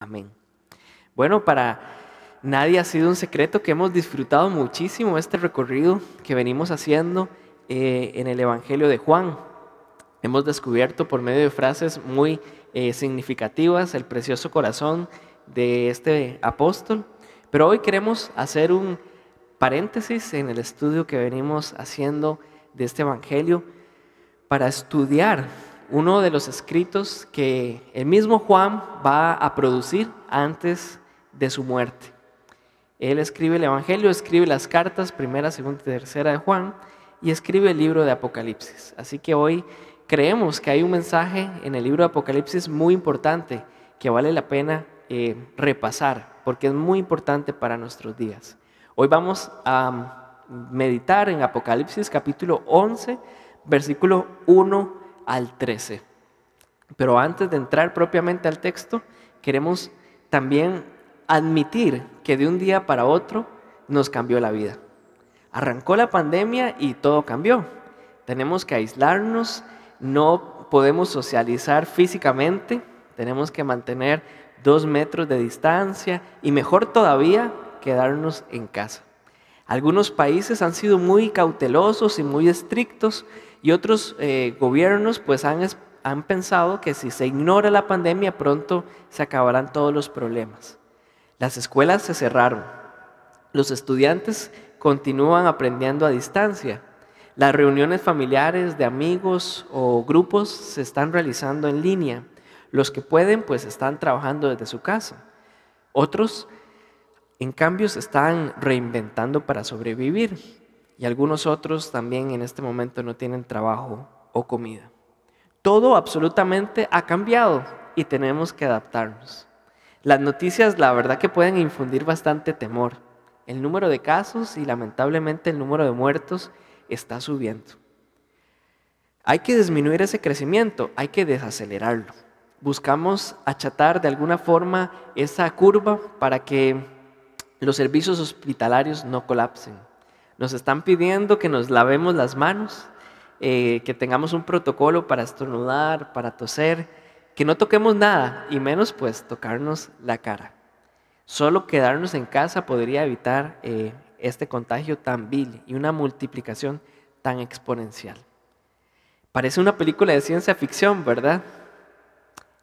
Amén. Bueno, para nadie ha sido un secreto que hemos disfrutado muchísimo este recorrido que venimos haciendo en el Evangelio de Juan. Hemos descubierto por medio de frases muy significativas el precioso corazón de este apóstol, pero hoy queremos hacer un paréntesis en el estudio que venimos haciendo de este Evangelio para estudiar uno de los escritos que el mismo Juan va a producir antes de su muerte. Él escribe el Evangelio, escribe las cartas, primera, segunda y tercera de Juan, y escribe el libro de Apocalipsis. Así que hoy creemos que hay un mensaje en el libro de Apocalipsis muy importante que vale la pena repasar, porque es muy importante para nuestros días. Hoy vamos a meditar en Apocalipsis capítulo 11, versículo 1 al 13. Pero antes de entrar propiamente al texto, queremos también admitir que de un día para otro nos cambió la vida. Arrancó la pandemia y todo cambió. Tenemos que aislarnos, no podemos socializar físicamente, tenemos que mantener 2 metros de distancia y mejor todavía, quedarnos en casa. Algunos países han sido muy cautelosos y muy estrictos y otros gobiernos pues han pensado que si se ignora la pandemia pronto se acabarán todos los problemas. Las escuelas se cerraron, los estudiantes continúan aprendiendo a distancia, las reuniones familiares de amigos o grupos se están realizando en línea, los que pueden pues están trabajando desde su casa, otros en cambio se están reinventando para sobrevivir y algunos otros también en este momento no tienen trabajo o comida. Todo absolutamente ha cambiado y tenemos que adaptarnos. Las noticias la verdad que pueden infundir bastante temor. El número de casos y lamentablemente el número de muertos está subiendo. Hay que disminuir ese crecimiento, hay que desacelerarlo. Buscamos achatar de alguna forma esa curva para que los servicios hospitalarios no colapsen. Nos están pidiendo que nos lavemos las manos, que tengamos un protocolo para estornudar, para toser, que no toquemos nada y menos pues tocarnos la cara. Solo quedarnos en casa podría evitar este contagio tan vil y una multiplicación tan exponencial. Parece una película de ciencia ficción, ¿verdad?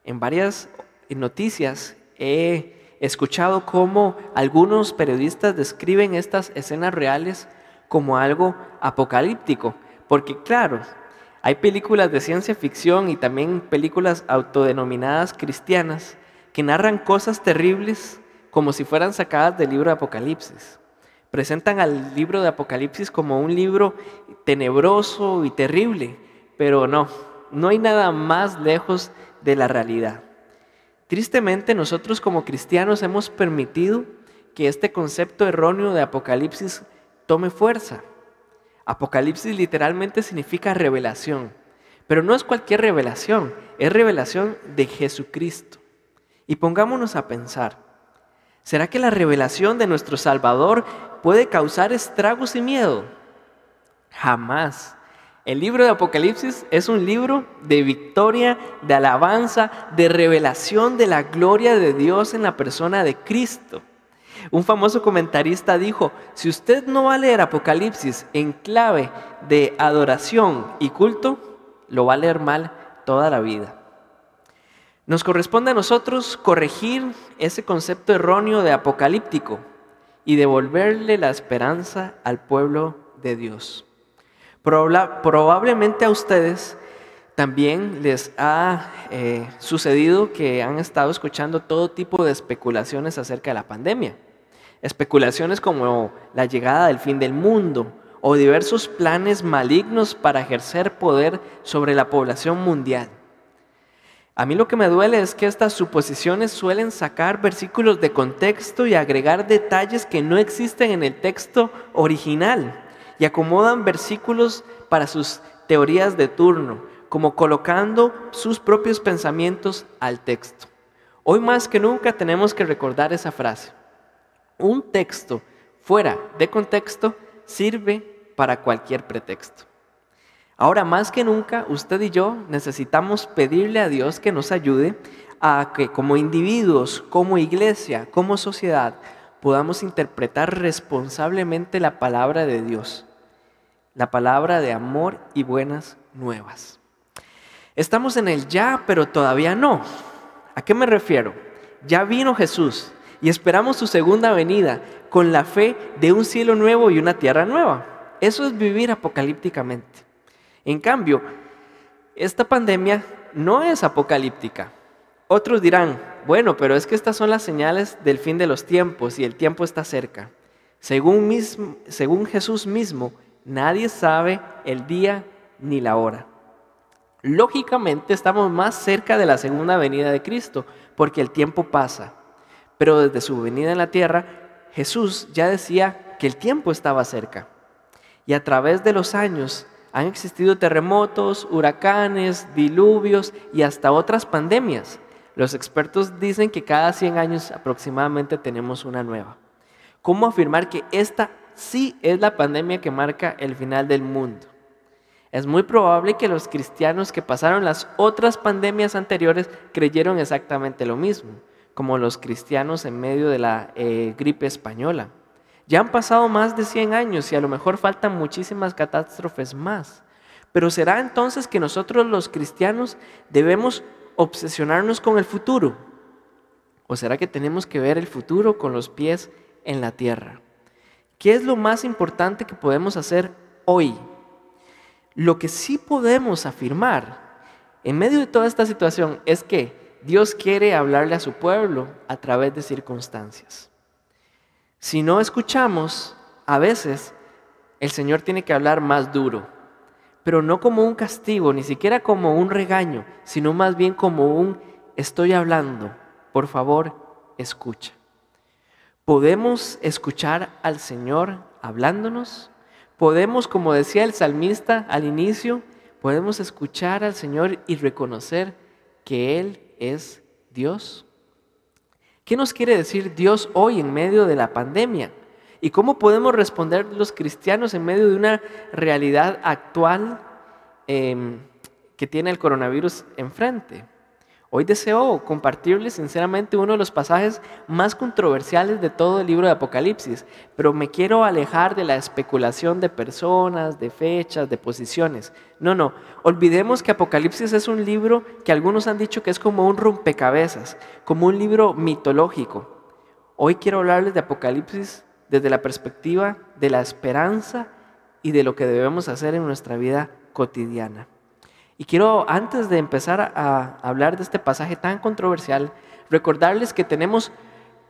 En varias noticias he escuchado cómo algunos periodistas describen estas escenas reales como algo apocalíptico, porque claro, hay películas de ciencia ficción y también películas autodenominadas cristianas que narran cosas terribles como si fueran sacadas del libro de Apocalipsis. Presentan al libro de Apocalipsis como un libro tenebroso y terrible, pero no hay nada más lejos de la realidad. Tristemente, nosotros como cristianos hemos permitido que este concepto erróneo de Apocalipsis tome fuerza. Apocalipsis literalmente significa revelación, pero no es cualquier revelación, es revelación de Jesucristo. Y pongámonos a pensar, ¿será que la revelación de nuestro Salvador puede causar estragos y miedo? Jamás. El libro de Apocalipsis es un libro de victoria, de alabanza, de revelación de la gloria de Dios en la persona de Cristo. Un famoso comentarista dijo, si usted no va a leer Apocalipsis en clave de adoración y culto, lo va a leer mal toda la vida. Nos corresponde a nosotros corregir ese concepto erróneo de apocalíptico y devolverle la esperanza al pueblo de Dios. Probablemente a ustedes también les ha sucedido que han estado escuchando todo tipo de especulaciones acerca de la pandemia. Especulaciones como la llegada del fin del mundo o diversos planes malignos para ejercer poder sobre la población mundial. A mí lo que me duele es que estas suposiciones suelen sacar versículos de contexto y agregar detalles que no existen en el texto original y acomodan versículos para sus teorías de turno, como colocando sus propios pensamientos al texto. Hoy más que nunca tenemos que recordar esa frase. Un texto fuera de contexto sirve para cualquier pretexto. Ahora más que nunca, usted y yo necesitamos pedirle a Dios que nos ayude a que como individuos, como iglesia, como sociedad, podamos interpretar responsablemente la palabra de Dios, la palabra de amor y buenas nuevas. Estamos en el ya, pero todavía no. ¿A qué me refiero? Ya vino Jesús y esperamos su segunda venida con la fe de un cielo nuevo y una tierra nueva. Eso es vivir apocalípticamente. En cambio, esta pandemia no es apocalíptica. Otros dirán, bueno, pero es que estas son las señales del fin de los tiempos y el tiempo está cerca. Según Jesús mismo, nadie sabe el día ni la hora. Lógicamente estamos más cerca de la segunda venida de Cristo, porque el tiempo pasa. Pero desde su venida en la tierra, Jesús ya decía que el tiempo estaba cerca. Y a través de los años han existido terremotos, huracanes, diluvios y hasta otras pandemias. Los expertos dicen que cada 100 años aproximadamente tenemos una nueva. ¿Cómo afirmar que esta sí es la pandemia que marca el final del mundo? Es muy probable que los cristianos que pasaron las otras pandemias anteriores creyeron exactamente lo mismo, como los cristianos en medio de la gripe española. Ya han pasado más de 100 años y a lo mejor faltan muchísimas catástrofes más. Pero ¿será entonces que nosotros los cristianos debemos obsesionarnos con el futuro? ¿O será que tenemos que ver el futuro con los pies en la tierra? ¿Qué es lo más importante que podemos hacer hoy? Lo que sí podemos afirmar en medio de toda esta situación es que Dios quiere hablarle a su pueblo a través de circunstancias. Si no escuchamos, a veces el Señor tiene que hablar más duro, pero no como un castigo, ni siquiera como un regaño, sino más bien como un estoy hablando, por favor, escucha. ¿Podemos escuchar al Señor hablándonos? Podemos, como decía el salmista al inicio, podemos escuchar al Señor y reconocer que Él es Dios. ¿Qué nos quiere decir Dios hoy en medio de la pandemia? ¿Y cómo podemos responder los cristianos en medio de una realidad actual que tiene el coronavirus enfrente? Hoy deseo compartirles sinceramente uno de los pasajes más controversiales de todo el libro de Apocalipsis, pero me quiero alejar de la especulación de personas, de fechas, de posiciones. No, olvidemos que Apocalipsis es un libro que algunos han dicho que es como un rompecabezas, como un libro mitológico. Hoy quiero hablarles de Apocalipsis desde la perspectiva de la esperanza y de lo que debemos hacer en nuestra vida cotidiana. Y quiero, antes de empezar a hablar de este pasaje tan controversial, recordarles que tenemos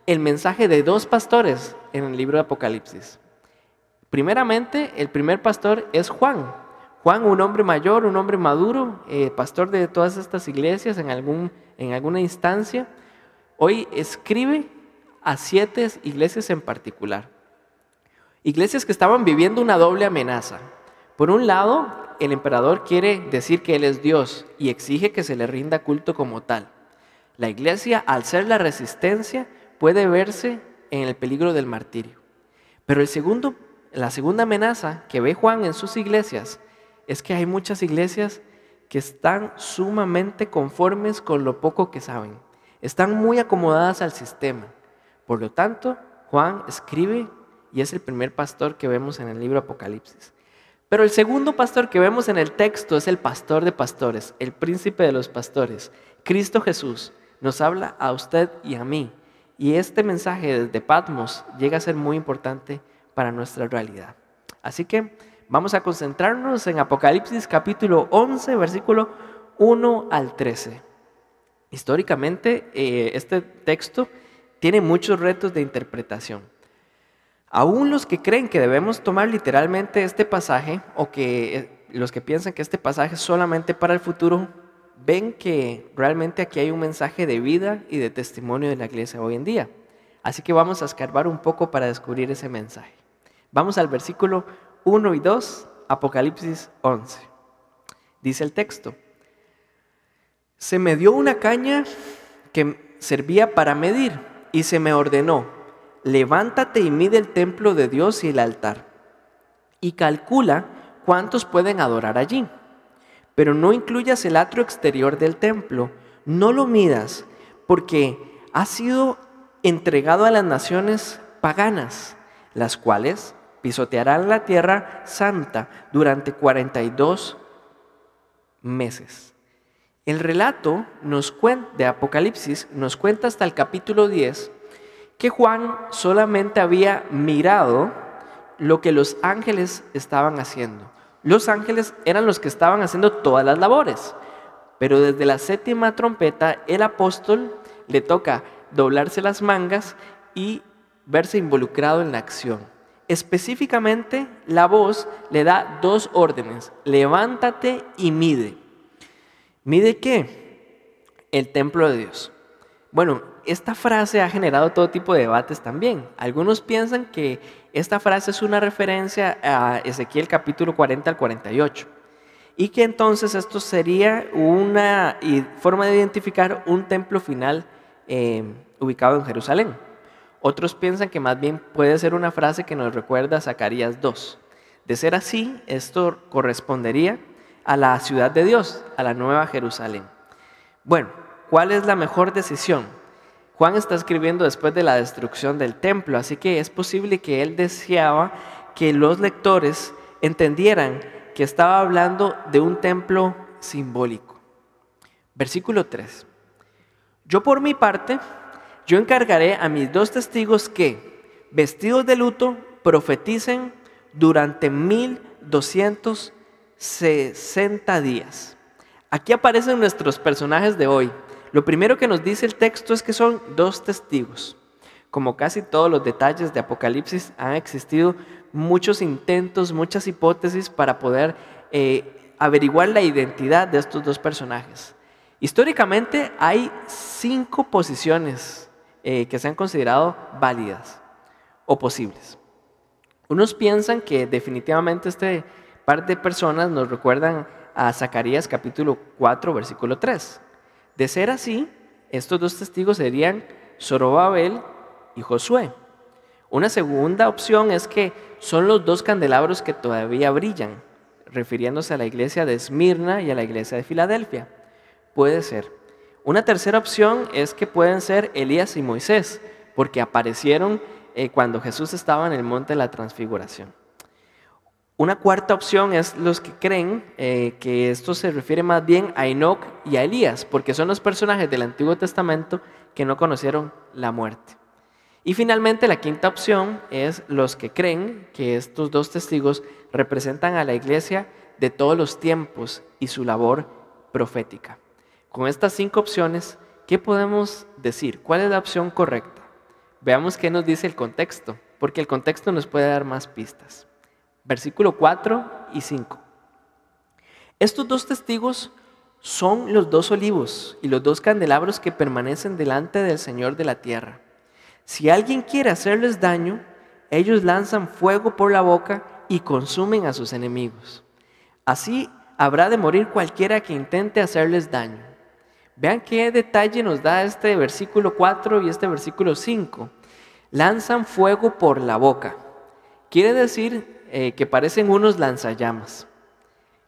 el mensaje de dos pastores en el libro de Apocalipsis. Primeramente, el primer pastor es Juan. Juan, un hombre mayor, un hombre maduro, pastor de todas estas iglesias en alguna instancia. Hoy escribe a 7 iglesias en particular. Iglesias que estaban viviendo una doble amenaza. Por un lado, el emperador quiere decir que Él es Dios y exige que se le rinda culto como tal. La iglesia, al ser la resistencia, puede verse en el peligro del martirio. Pero la segunda amenaza que ve Juan en sus iglesias es que hay muchas iglesias que están sumamente conformes con lo poco que saben. Están muy acomodadas al sistema. Por lo tanto, Juan escribe y es el primer pastor que vemos en el libro Apocalipsis. Pero el segundo pastor que vemos en el texto es el pastor de pastores, el príncipe de los pastores. Cristo Jesús nos habla a usted y a mí. Y este mensaje desde Patmos llega a ser muy importante para nuestra realidad. Así que vamos a concentrarnos en Apocalipsis capítulo 11, versículo 1 al 13. Históricamente, este texto tiene muchos retos de interpretación. Aún los que creen que debemos tomar literalmente este pasaje, o que los que piensan que este pasaje es solamente para el futuro, ven que realmente aquí hay un mensaje de vida y de testimonio de la iglesia hoy en día. Así que vamos a escarbar un poco para descubrir ese mensaje. Vamos al versículo 1 y 2, Apocalipsis 11. Dice el texto: se me dio una caña que servía para medir y se me ordenó: levántate y mide el templo de Dios y el altar, y calcula cuántos pueden adorar allí. Pero no incluyas el atrio exterior del templo, no lo midas, porque ha sido entregado a las naciones paganas, las cuales pisotearán la tierra santa durante 42 meses. El relato de Apocalipsis nos cuenta hasta el capítulo 10 que Juan solamente había mirado lo que los ángeles estaban haciendo. Los ángeles eran los que estaban haciendo todas las labores, pero desde la séptima trompeta el apóstol le toca doblarse las mangas y verse involucrado en la acción. Específicamente, la voz le da dos órdenes: levántate y mide. ¿Mide qué? El templo de Dios. Bueno, esta frase ha generado todo tipo de debates también. Algunos piensan que esta frase es una referencia a Ezequiel capítulo 40 al 48 y que entonces esto sería una forma de identificar un templo final ubicado en Jerusalén. Otros piensan que más bien puede ser una frase que nos recuerda a Zacarías 2. De ser así, esto correspondería a la ciudad de Dios, a la nueva Jerusalén. Bueno, ¿cuál es la mejor decisión? Juan está escribiendo después de la destrucción del templo, así que es posible que él deseaba que los lectores entendieran que estaba hablando de un templo simbólico. Versículo 3. Yo por mi parte, yo encargaré a mis 2 testigos que, vestidos de luto, profeticen durante 1260 días. Aquí aparecen nuestros personajes de hoy. Lo primero que nos dice el texto es que son 2 testigos. Como casi todos los detalles de Apocalipsis, han existido muchos intentos, muchas hipótesis para poder averiguar la identidad de estos 2 personajes. Históricamente hay 5 posiciones que se han considerado válidas o posibles. Unos piensan que definitivamente este par de personas nos recuerdan a Zacarías capítulo 4, versículo 3. De ser así, estos 2 testigos serían Zorobabel y Josué. Una segunda opción es que son los 2 candelabros que todavía brillan, refiriéndose a la iglesia de Esmirna y a la iglesia de Filadelfia. Puede ser. Una tercera opción es que pueden ser Elías y Moisés, porque aparecieron cuando Jesús estaba en el monte de la transfiguración. Una cuarta opción es los que creen que esto se refiere más bien a Enoc y a Elías, porque son los personajes del Antiguo Testamento que no conocieron la muerte. Y finalmente la quinta opción es los que creen que estos 2 testigos representan a la iglesia de todos los tiempos y su labor profética. Con estas 5 opciones, ¿qué podemos decir? ¿Cuál es la opción correcta? Veamos qué nos dice el contexto, porque el contexto nos puede dar más pistas. Versículo 4 y 5. Estos 2 testigos son los 2 olivos y los 2 candelabros que permanecen delante del Señor de la tierra. Si alguien quiere hacerles daño, ellos lanzan fuego por la boca y consumen a sus enemigos. Así habrá de morir cualquiera que intente hacerles daño. Vean qué detalle nos da este versículo 4 y este versículo 5. Lanzan fuego por la boca. Quiere decir que parecen unos lanzallamas.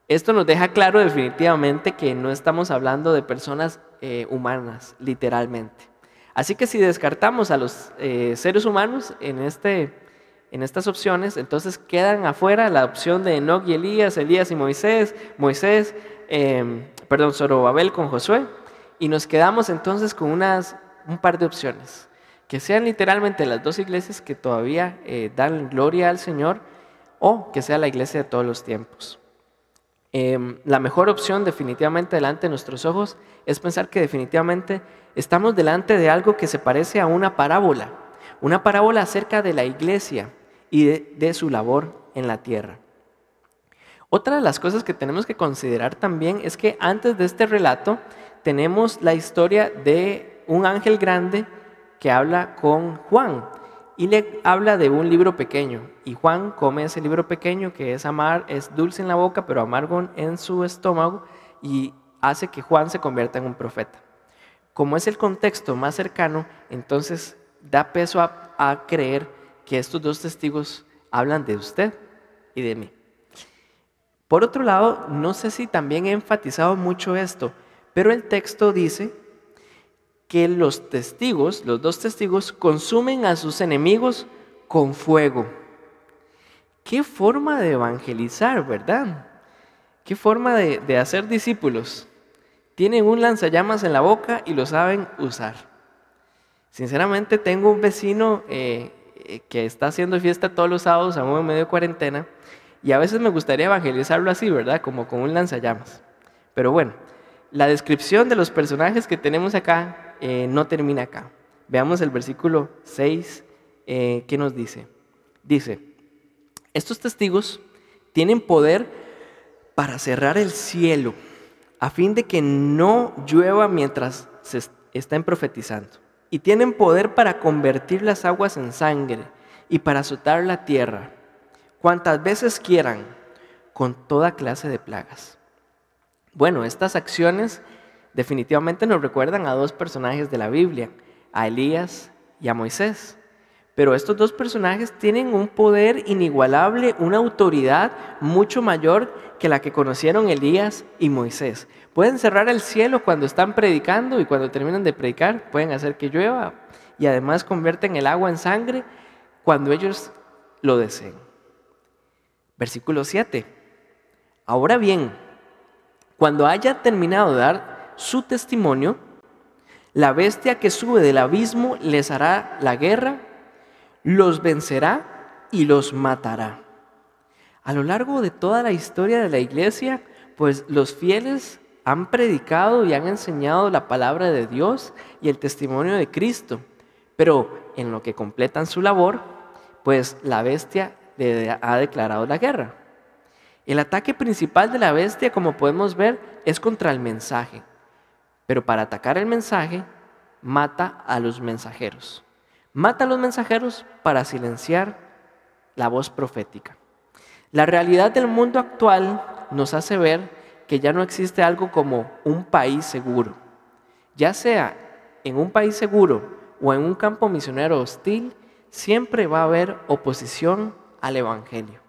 Esto nos deja claro definitivamente que no estamos hablando de personas humanas, literalmente. Así que si descartamos a los seres humanos en estas opciones, entonces quedan afuera la opción de Enoc y Elías, Elías y Moisés, Zorobabel con Josué, y nos quedamos entonces con un par de opciones, que sean literalmente las 2 iglesias que todavía dan gloria al Señor, o que sea la iglesia de todos los tiempos. La mejor opción definitivamente delante de nuestros ojos es pensar que definitivamente estamos delante de algo que se parece a una parábola acerca de la iglesia y de su labor en la tierra. Otra de las cosas que tenemos que considerar también es que antes de este relato tenemos la historia de un ángel grande que habla con Juan y le habla de un libro pequeño, y Juan come ese libro pequeño que es dulce en la boca pero amargo en su estómago, y hace que Juan se convierta en un profeta. Como es el contexto más cercano, entonces da peso a creer que estos 2 testigos hablan de usted y de mí. Por otro lado, no sé si también he enfatizado mucho esto, pero el texto dice que los testigos, los dos testigos, consumen a sus enemigos con fuego. Qué forma de evangelizar, ¿verdad? Qué forma de hacer discípulos. Tienen un lanzallamas en la boca y lo saben usar. Sinceramente tengo un vecino que está haciendo fiesta todos los sábados, aún en medio de cuarentena, y a veces me gustaría evangelizarlo así, ¿verdad? Como con un lanzallamas. Pero bueno, la descripción de los personajes que tenemos acá no termina acá. Veamos el versículo 6, ¿qué nos dice? Dice, estos testigos tienen poder para cerrar el cielo, a fin de que no llueva mientras se estén profetizando. Y tienen poder para convertir las aguas en sangre y para azotar la tierra, cuantas veces quieran, con toda clase de plagas. Bueno, estas acciones definitivamente nos recuerdan a dos personajes de la Biblia, a Elías y a Moisés. Pero estos dos personajes tienen un poder inigualable, una autoridad mucho mayor que la que conocieron Elías y Moisés. Pueden cerrar el cielo cuando están predicando y cuando terminan de predicar pueden hacer que llueva y además convierten el agua en sangre cuando ellos lo deseen. Versículo 7. Ahora bien, cuando haya terminado de dar su testimonio, la bestia que sube del abismo les hará la guerra, los vencerá y los matará. A lo largo de toda la historia de la iglesia, pues los fieles han predicado y han enseñado la palabra de Dios y el testimonio de Cristo. Pero en lo que completan su labor, pues la bestia ha declarado la guerra. El ataque principal de la bestia, como podemos ver, es contra el mensaje. Pero para atacar el mensaje, mata a los mensajeros. Mata a los mensajeros para silenciar la voz profética. La realidad del mundo actual nos hace ver que ya no existe algo como un país seguro. Ya sea en un país seguro o en un campo misionero hostil, siempre va a haber oposición al Evangelio.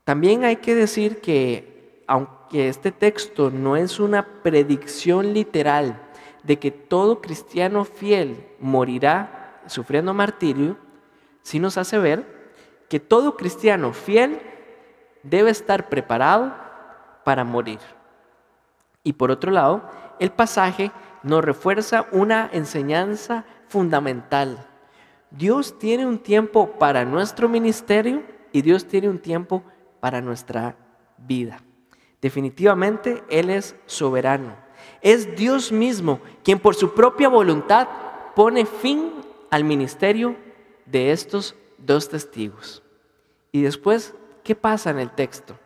También hay que decir que, aunque este texto no es una predicción literal de que todo cristiano fiel morirá sufriendo martirio, sí nos hace ver que todo cristiano fiel debe estar preparado para morir. Y por otro lado, el pasaje nos refuerza una enseñanza fundamental. Dios tiene un tiempo para nuestro ministerio y Dios tiene un tiempo para nuestra vida. Definitivamente Él es soberano. Es Dios mismo quien por su propia voluntad pone fin al ministerio de estos dos testigos. Y después, ¿qué pasa en el texto?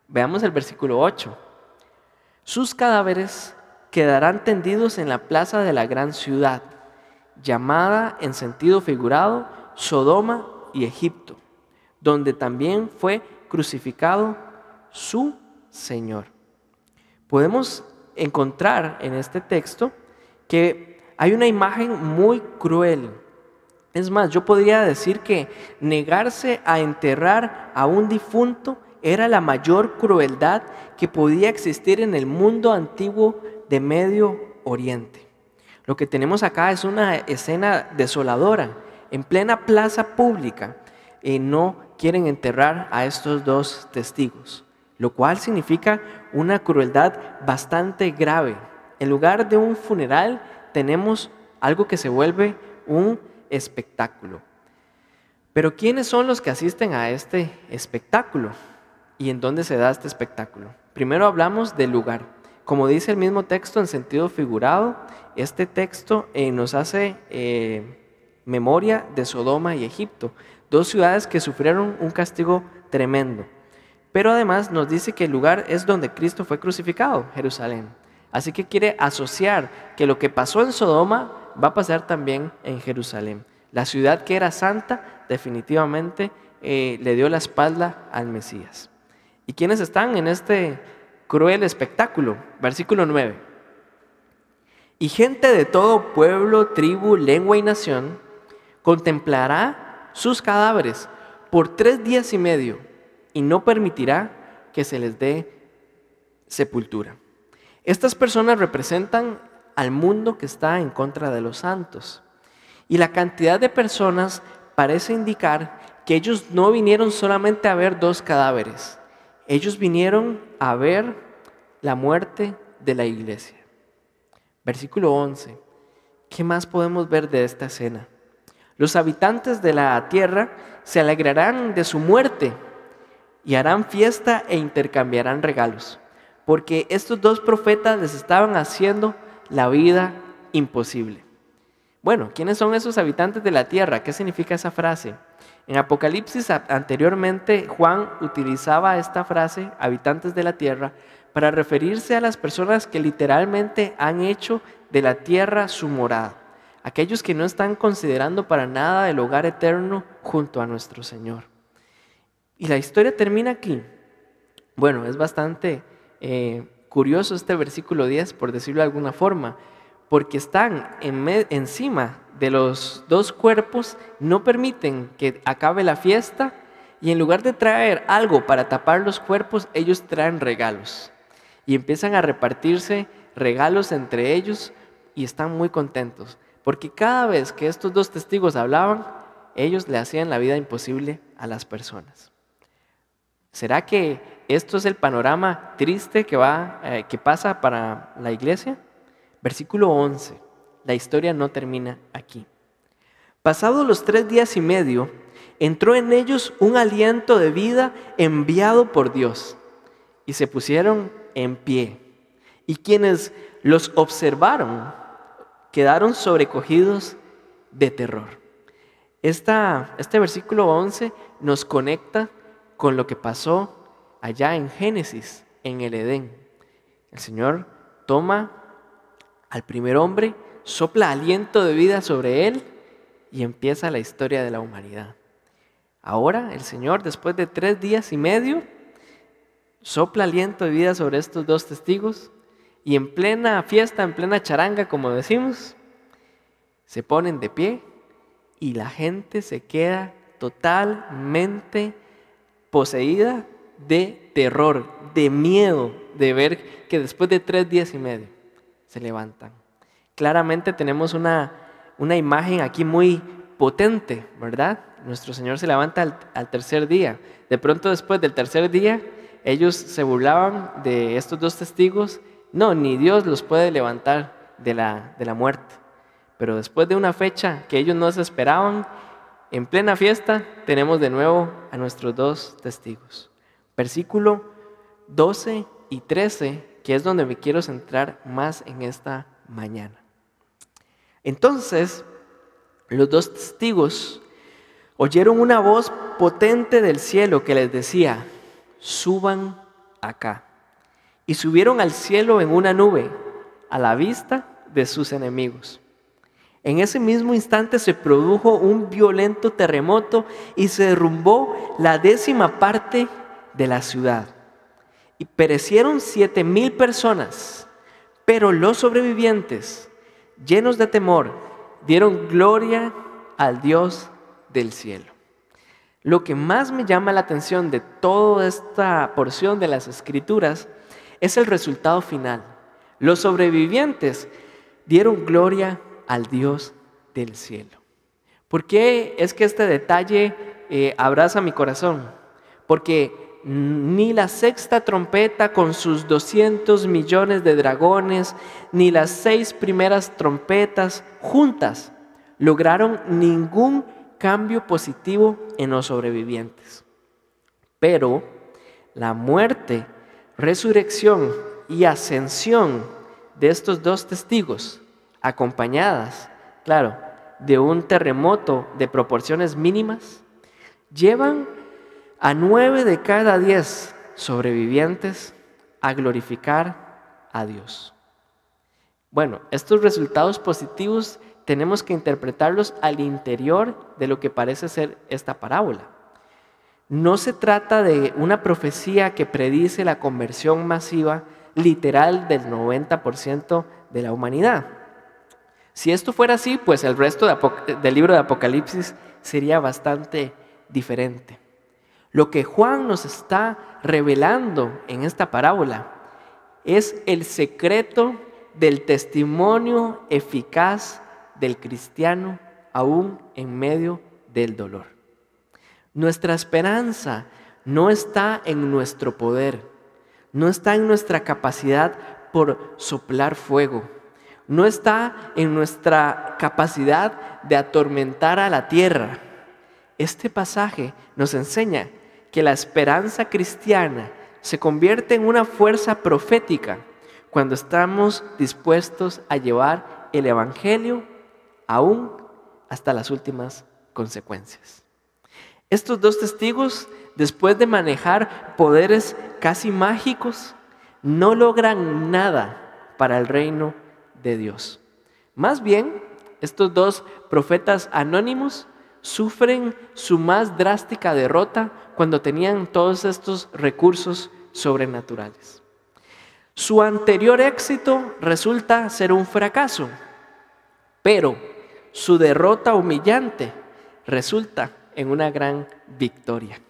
Veamos el versículo 8. Sus cadáveres quedarán tendidos en la plaza de la gran ciudad, llamada en sentido figurado Sodoma y Egipto, donde también fue crucificado su Señor. Podemos encontrar en este texto que hay una imagen muy cruel. Es más, yo podría decir que negarse a enterrar a un difunto era la mayor crueldad que podía existir en el mundo antiguo de Medio Oriente. Lo que tenemos acá es una escena desoladora, en plena plaza pública, y no quieren enterrar a estos dos testigos, lo cual significa una crueldad bastante grave. En lugar de un funeral, tenemos algo que se vuelve un espectáculo. Pero ¿quiénes son los que asisten a este espectáculo? ¿Y en dónde se da este espectáculo? Primero hablamos del lugar. Como dice el mismo texto en sentido figurado, este texto nos hace memoria de Sodoma y Egipto, dos ciudades que sufrieron un castigo tremendo. Pero además nos dice que el lugar es donde Cristo fue crucificado, Jerusalén. Así que quiere asociar que lo que pasó en Sodoma va a pasar también en Jerusalén. La ciudad que era santa definitivamente le dio la espalda al Mesías. ¿Y quiénes están en este cruel espectáculo? Versículo 9. Y gente de todo pueblo, tribu, lengua y nación contemplará sus cadáveres por 3 días y medio y no permitirá que se les dé sepultura. Estas personas representan al mundo que está en contra de los santos. Y la cantidad de personas parece indicar que ellos no vinieron solamente a ver 2 cadáveres, ellos vinieron a ver la muerte de la iglesia. Versículo 11. ¿Qué más podemos ver de esta escena? Los habitantes de la tierra se alegrarán de su muerte y harán fiesta e intercambiarán regalos, porque estos 2 profetas les estaban haciendo la vida imposible. Bueno, ¿quiénes son esos habitantes de la tierra? ¿Qué significa esa frase? En Apocalipsis anteriormente Juan utilizaba esta frase, habitantes de la tierra, para referirse a las personas que literalmente han hecho de la tierra su morada, aquellos que no están considerando para nada el hogar eterno junto a nuestro Señor. Y la historia termina aquí. Bueno, es bastante curioso este versículo 10, por decirlo de alguna forma, porque están encima de los 2 cuerpos, no permiten que acabe la fiesta, y en lugar de traer algo para tapar los cuerpos, ellos traen regalos. Y empiezan a repartirse regalos entre ellos y están muy contentos, porque cada vez que estos 2 testigos hablaban, ellos le hacían la vida imposible a las personas. ¿Será que esto es el panorama triste que pasa para la iglesia? Versículo 11. La historia no termina aquí. Pasados los 3 días y medio, entró en ellos un aliento de vida enviado por Dios, y se pusieron en pie. Y quienes los observaron quedaron sobrecogidos de terror. Este versículo 11 nos conecta con lo que pasó allá en Génesis, en el Edén. El Señor toma al primer hombre, sopla aliento de vida sobre él y empieza la historia de la humanidad. Ahora el Señor, después de 3 días y medio, sopla aliento de vida sobre estos 2 testigos y en plena fiesta, en plena charanga, como decimos, se ponen de pie y la gente se queda totalmente poseída de terror, de miedo, de ver que después de 3 días y medio se levantan. Claramente tenemos una imagen aquí muy potente, ¿verdad? Nuestro Señor se levanta al tercer día. De pronto, después del tercer día, ellos se burlaban de estos 2 testigos. No, ni Dios los puede levantar de la muerte. Pero después de una fecha que ellos no se esperaban, en plena fiesta, tenemos de nuevo a nuestros 2 testigos. Versículo 12 y 13, que es donde me quiero centrar más en esta mañana. Entonces, los 2 testigos oyeron una voz potente del cielo que les decía: suban acá. Y subieron al cielo en una nube, a la vista de sus enemigos. En ese mismo instante se produjo un violento terremoto y se derrumbó la 10ª parte de la ciudad. Y perecieron 7,000 personas, pero los sobrevivientes, llenos de temor, dieron gloria al Dios del cielo. Lo que más me llama la atención de toda esta porción de las Escrituras es el resultado final. Los sobrevivientes dieron gloria al Dios del cielo. ¿Por qué es que este detalle abraza mi corazón? Porque ni la 6ª trompeta con sus 200 millones de dragones, ni las 6 primeras trompetas juntas lograron ningún cambio positivo en los sobrevivientes. Pero la muerte, resurrección y ascensión de estos 2 testigos, acompañadas, claro, de un terremoto de proporciones mínimas, llevan a 9 de cada 10 sobrevivientes a glorificar a Dios. Bueno, estos resultados positivos tenemos que interpretarlos al interior de lo que parece ser esta parábola. No se trata de una profecía que predice la conversión masiva literal del 90% de la humanidad. Si esto fuera así, pues el resto del libro de Apocalipsis sería bastante diferente. Lo que Juan nos está revelando en esta parábola es el secreto del testimonio eficaz del cristiano aún en medio del dolor. Nuestra esperanza no está en nuestro poder, no está en nuestra capacidad por soplar fuego, no está en nuestra capacidad de atormentar a la tierra. Este pasaje nos enseña que la esperanza cristiana se convierte en una fuerza profética cuando estamos dispuestos a llevar el evangelio aún hasta las últimas consecuencias. Estos dos testigos, después de manejar poderes casi mágicos, no logran nada para el reino de Dios. Más bien, estos dos profetas anónimos sufren su más drástica derrota cuando tenían todos estos recursos sobrenaturales. Su anterior éxito resulta ser un fracaso, pero su derrota humillante resulta en una gran victoria.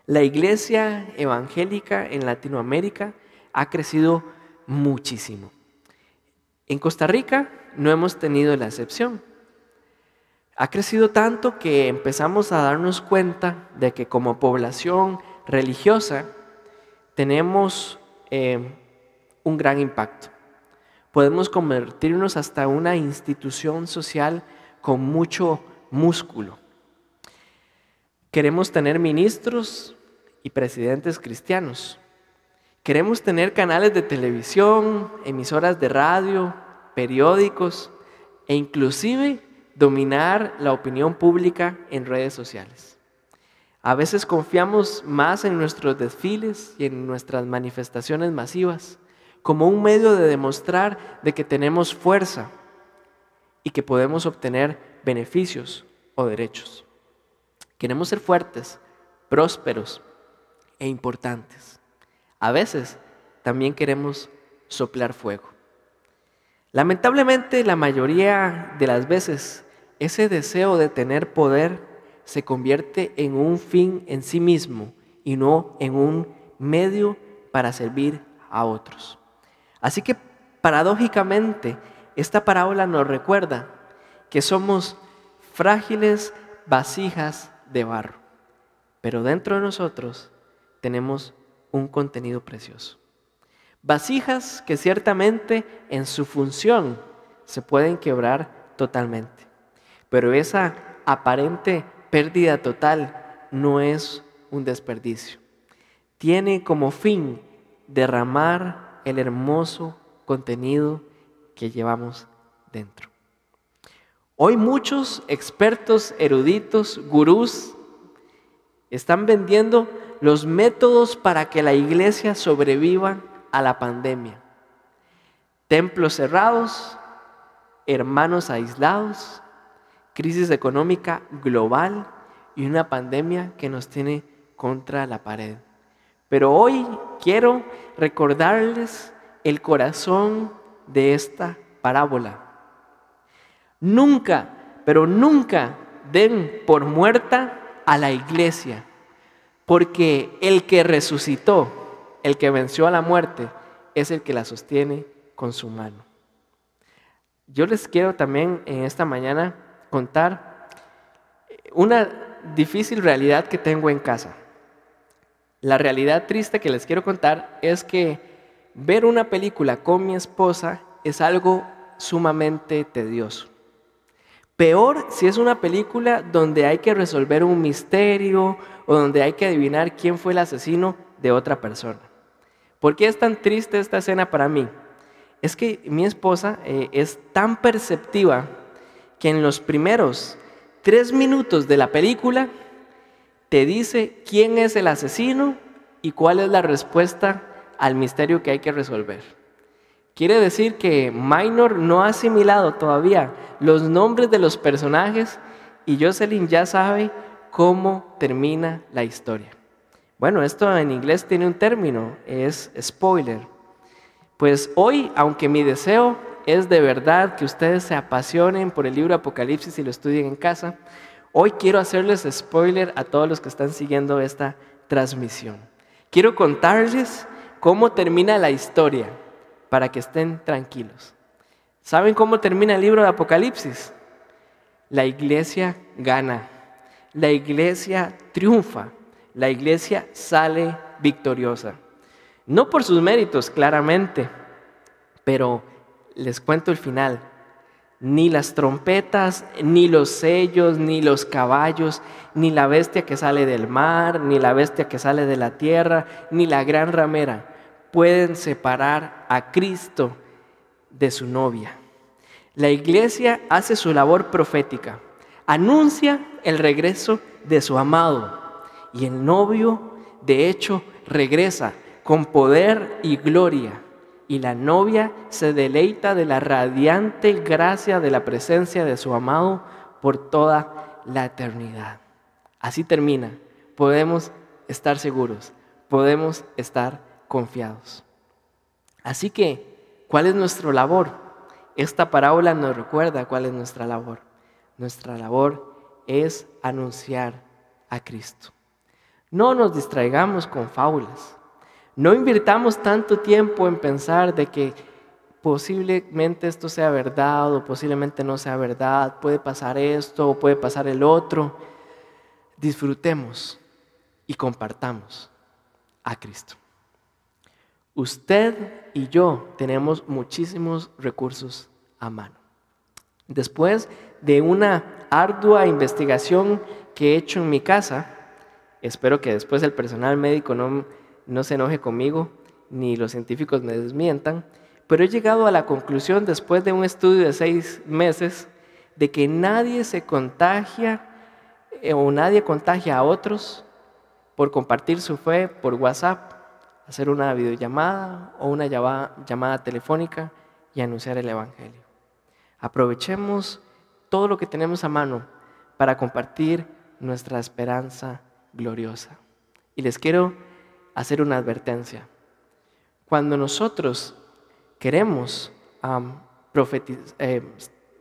La iglesia evangélica en Latinoamérica ha crecido muchísimo. En Costa Rica no hemos tenido la excepción. Ha crecido tanto que empezamos a darnos cuenta de que como población religiosa tenemos un gran impacto. Podemos convertirnos hasta una institución social con mucho músculo. Queremos tener ministros y presidentes cristianos. Queremos tener canales de televisión, emisoras de radio, periódicos e inclusive dominar la opinión pública en redes sociales. A veces confiamos más en nuestros desfiles y en nuestras manifestaciones masivas como un medio de demostrar de que tenemos fuerza y que podemos obtener beneficios o derechos. Queremos ser fuertes, prósperos e importantes. A veces también queremos soplar fuego. Lamentablemente, la mayoría de las veces, ese deseo de tener poder se convierte en un fin en sí mismo y no en un medio para servir a otros. Así que, paradójicamente, esta parábola nos recuerda que somos frágiles vasijas de barro, pero dentro de nosotros tenemos un contenido precioso. Vasijas que ciertamente en su función se pueden quebrar totalmente, pero esa aparente pérdida total no es un desperdicio. Tiene como fin derramar el hermoso contenido que llevamos dentro. Hoy muchos expertos, eruditos, gurús están vendiendo los métodos para que la iglesia sobreviva a la pandemia. Templos cerrados, hermanos aislados, crisis económica global y una pandemia que nos tiene contra la pared. Pero hoy quiero recordarles el corazón de esta parábola. Nunca, pero nunca den por muerta a la iglesia, porque el que resucitó, el que venció a la muerte, es el que la sostiene con su mano. Yo les quiero también en esta mañana contar una difícil realidad que tengo en casa. La realidad triste que les quiero contar es que ver una película con mi esposa es algo sumamente tedioso. Peor si es una película donde hay que resolver un misterio o donde hay que adivinar quién fue el asesino de otra persona. ¿Por qué es tan triste esta escena para mí? Es que mi esposa es tan perceptiva que en los primeros 3 minutos de la película te dice quién es el asesino y cuál es la respuesta al misterio que hay que resolver. Quiere decir que Minor no ha asimilado todavía los nombres de los personajes y Jocelyn ya sabe cómo termina la historia. Bueno, esto en inglés tiene un término, es spoiler. Pues hoy, aunque mi deseo es de verdad que ustedes se apasionen por el libro Apocalipsis y lo estudien en casa, hoy quiero hacerles spoiler a todos los que están siguiendo esta transmisión. Quiero contarles cómo termina la historia, para que estén tranquilos. ¿Saben cómo termina el libro de Apocalipsis? La iglesia gana, la iglesia triunfa, la iglesia sale victoriosa. No por sus méritos, claramente, pero les cuento el final. Ni las trompetas, ni los sellos, ni los caballos, ni la bestia que sale del mar, ni la bestia que sale de la tierra, ni la gran ramera pueden separar a Cristo de su novia. La iglesia hace su labor profética, anuncia el regreso de su amado y el novio, de hecho, regresa con poder y gloria. Y la novia se deleita de la radiante gracia de la presencia de su amado por toda la eternidad. Así termina. Podemos estar seguros, podemos estar confiados. Así que, ¿cuál es nuestra labor? Esta parábola nos recuerda cuál es nuestra labor. Nuestra labor es anunciar a Cristo. No nos distraigamos con fábulas. No invirtamos tanto tiempo en pensar de que posiblemente esto sea verdad o posiblemente no sea verdad, puede pasar esto o puede pasar el otro. Disfrutemos y compartamos a Cristo. Usted y yo tenemos muchísimos recursos a mano. Después de una ardua investigación que he hecho en mi casa, espero que después el personal médico no se enoje conmigo, ni los científicos me desmientan, pero he llegado a la conclusión después de un estudio de 6 meses de que nadie se contagia o nadie contagia a otros por compartir su fe por WhatsApp, hacer una videollamada o una llamada telefónica y anunciar el Evangelio. Aprovechemos todo lo que tenemos a mano para compartir nuestra esperanza gloriosa. Y les quiero hacer una advertencia. Cuando nosotros queremos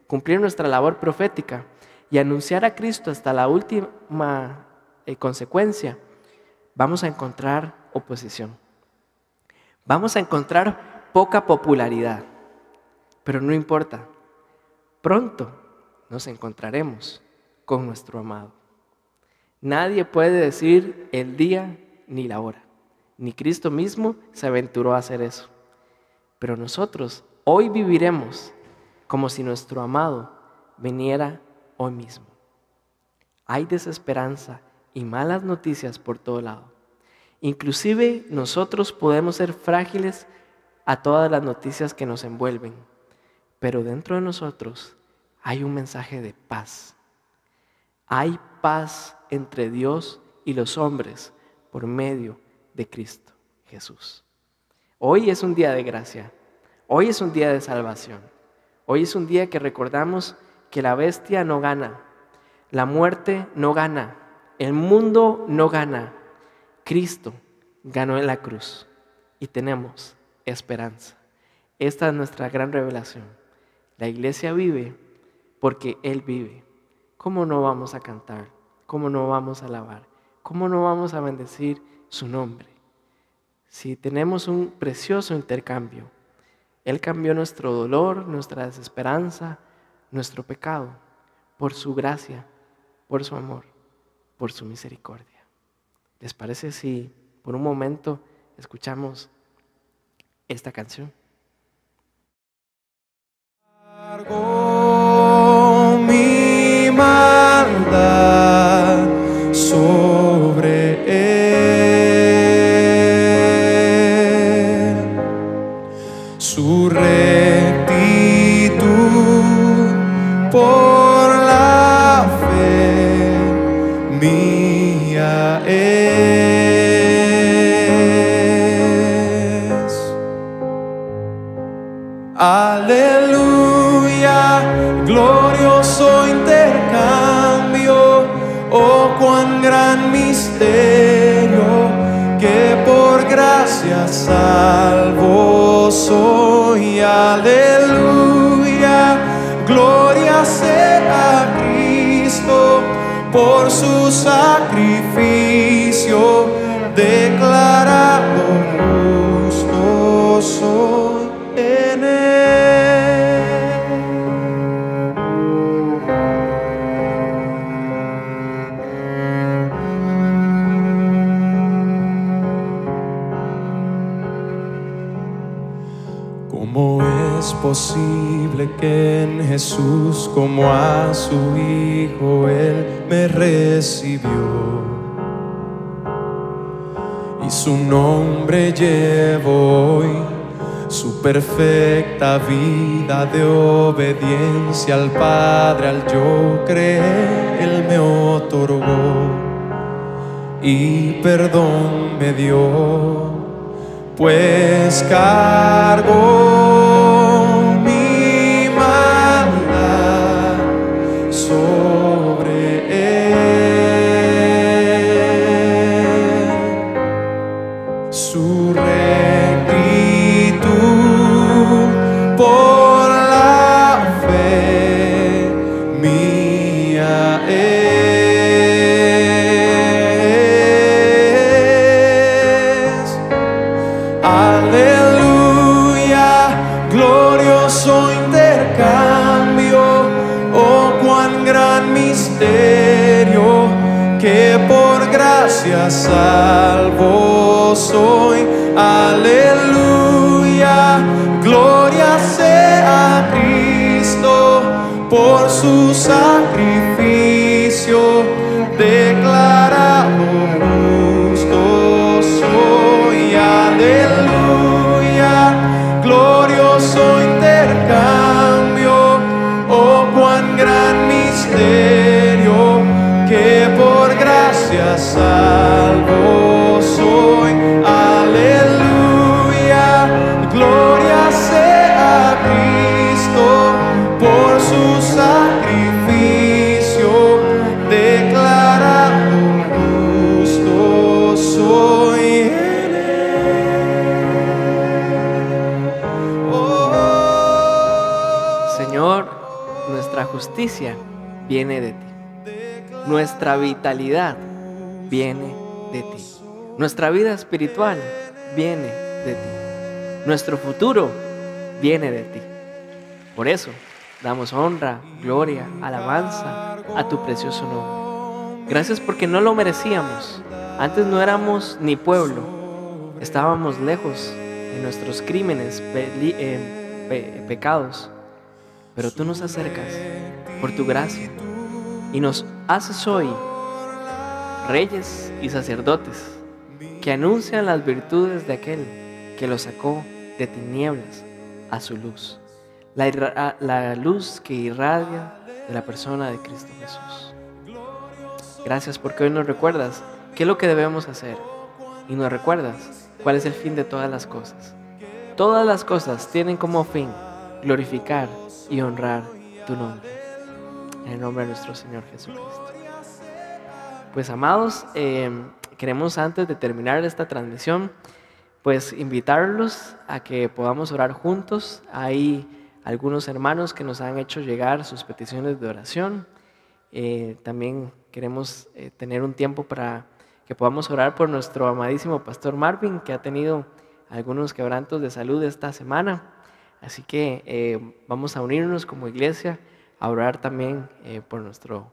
cumplir nuestra labor profética y anunciar a Cristo hasta la última consecuencia, vamos a encontrar oposición. Vamos a encontrar poca popularidad, pero no importa. Pronto nos encontraremos con nuestro amado. Nadie puede decir el día ni la hora. Ni Cristo mismo se aventuró a hacer eso. Pero nosotros hoy viviremos como si nuestro amado viniera hoy mismo. Hay desesperanza y malas noticias por todo lado. Inclusive nosotros podemos ser frágiles a todas las noticias que nos envuelven. Pero dentro de nosotros hay un mensaje de paz. Hay paz entre Dios y los hombres por medio de Cristo Jesús. Hoy es un día de gracia. Hoy es un día de salvación. Hoy es un día que recordamos que la bestia no gana, la muerte no gana, el mundo no gana. Cristo ganó en la cruz y tenemos esperanza. Esta es nuestra gran revelación. La iglesia vive porque Él vive. ¿Cómo no vamos a cantar? ¿Cómo no vamos a alabar? ¿Cómo no vamos a bendecir su nombre? Si tenemos un precioso intercambio. Él cambió nuestro dolor, nuestra desesperanza, nuestro pecado, por su gracia, por su amor, por su misericordia. ¿Les parece si por un momento escuchamos esta canción? Cargó mi maldad sobre él, su rectitud por la fe mía es. Aleluya, glorioso intercambio, oh cuán gran misterio, que por gracia salvo soy. Aleluya, gloria sea a Cristo, por su sacrificio declarado justo soy. en Él. ¿Cómo es posible que en Jesús, como a su Hijo, Él me recibió? Y su nombre llevo hoy, su perfecta vida de obediencia al Padre, al yo creer, Él me otorgó y perdón me dio. Pues cargó mi maldad sobre Él, su rectitud por la fe mía es. Aleluya, glorioso intercambio, oh cuán gran misterio, que por gracia salvo soy. Aleluya, gloria sea a Cristo, por su sacrificio declarado justo soy. Aleluya, glorioso intercambio, oh cuán gran misterio, que por gracia salvo soy. Aleluya, gloria sea a Cristo, por su sacrificio declarado justo soy en Él. Oh. Señor, nuestra justicia viene de ti. Nuestra vitalidad viene de ti. Nuestra vida espiritual viene de ti. Nuestro futuro viene de ti. Por eso damos honra, gloria, alabanza a tu precioso nombre. Gracias porque no lo merecíamos. Antes no éramos ni pueblo. Estábamos lejos en nuestros crímenes, pecados. Pero tú nos acercas por tu gracia y nos haces hoy reyes y sacerdotes que anuncian las virtudes de aquel que los sacó de tinieblas a su luz, la luz que irradia de la persona de Cristo Jesús. Gracias porque hoy nos recuerdas qué es lo que debemos hacer y nos recuerdas cuál es el fin de todas las cosas. Todas las cosas tienen como fin glorificar y honrar tu nombre. En el nombre de nuestro Señor Jesucristo. Pues amados, queremos antes de terminar esta transmisión, pues invitarlos a que podamos orar juntos. Hay algunos hermanos que nos han hecho llegar sus peticiones de oración. También queremos tener un tiempo para que podamos orar por nuestro amadísimo pastor Marvin, que ha tenido algunos quebrantos de salud esta semana. Así que vamos a unirnos como iglesia a orar también por nuestro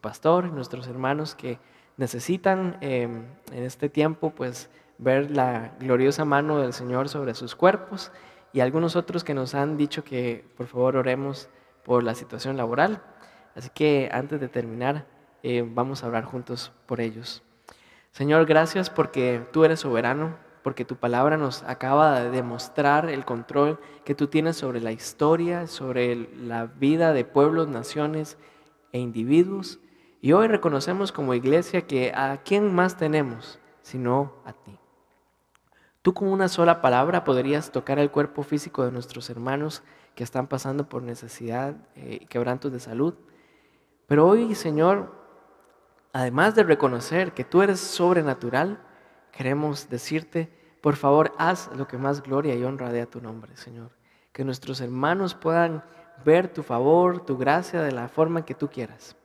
pastor, nuestros hermanos que necesitan en este tiempo pues ver la gloriosa mano del Señor sobre sus cuerpos, y algunos otros que nos han dicho que por favor oremos por la situación laboral. Así que antes de terminar vamos a orar juntos por ellos. Señor, gracias porque tú eres soberano, porque tu palabra nos acaba de demostrar el control que tú tienes sobre la historia, sobre la vida de pueblos, naciones e individuos. Y hoy reconocemos como iglesia que ¿a quién más tenemos sino a ti? Tú con una sola palabra podrías tocar el cuerpo físico de nuestros hermanos que están pasando por necesidad y quebrantos de salud. Pero hoy, Señor, además de reconocer que tú eres sobrenatural, queremos decirte, por favor, haz lo que más gloria y honra dé a tu nombre, Señor. Que nuestros hermanos puedan ver tu favor, tu gracia de la forma que tú quieras.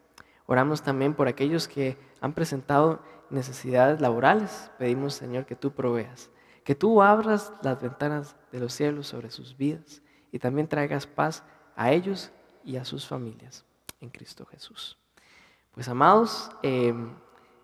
Oramos también por aquellos que han presentado necesidades laborales. Pedimos, Señor, que tú proveas. que tú abras las ventanas de los cielos sobre sus vidas y también traigas paz a ellos y a sus familias en Cristo Jesús. Pues amados,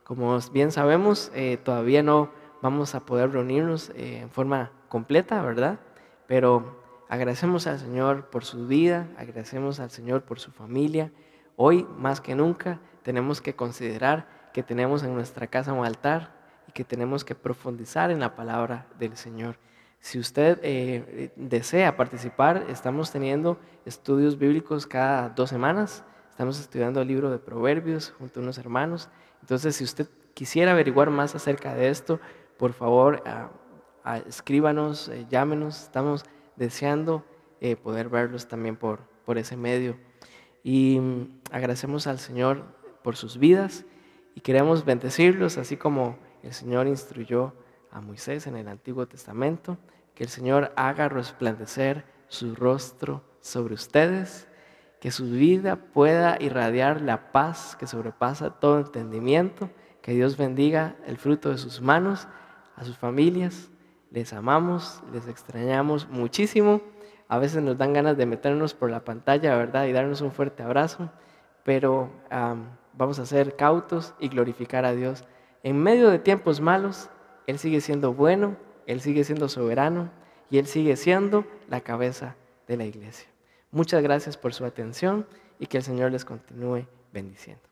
como bien sabemos, todavía no vamos a poder reunirnos en forma completa, ¿verdad? Pero agradecemos al Señor por su vida, agradecemos al Señor por su familia. Hoy, más que nunca, tenemos que considerar que tenemos en nuestra casa un altar y que tenemos que profundizar en la palabra del Señor. Si usted desea participar, estamos teniendo estudios bíblicos cada 2 semanas. Estamos estudiando el libro de Proverbios junto a unos hermanos. Entonces, si usted quisiera averiguar más acerca de esto, por favor, escríbanos, llámenos. Estamos deseando poder verlos también por ese medio. Y agradecemos al Señor por sus vidas y queremos bendecirlos, así como el Señor instruyó a Moisés en el Antiguo Testamento, que el Señor haga resplandecer su rostro sobre ustedes, que su vida pueda irradiar la paz que sobrepasa todo entendimiento, que Dios bendiga el fruto de sus manos a sus familias. Les amamos, les extrañamos muchísimo. A veces nos dan ganas de meternos por la pantalla, ¿verdad? Y darnos un fuerte abrazo, pero vamos a ser cautos y glorificar a Dios. En medio de tiempos malos, Él sigue siendo bueno, Él sigue siendo soberano y Él sigue siendo la cabeza de la iglesia. Muchas gracias por su atención y que el Señor les continúe bendiciendo.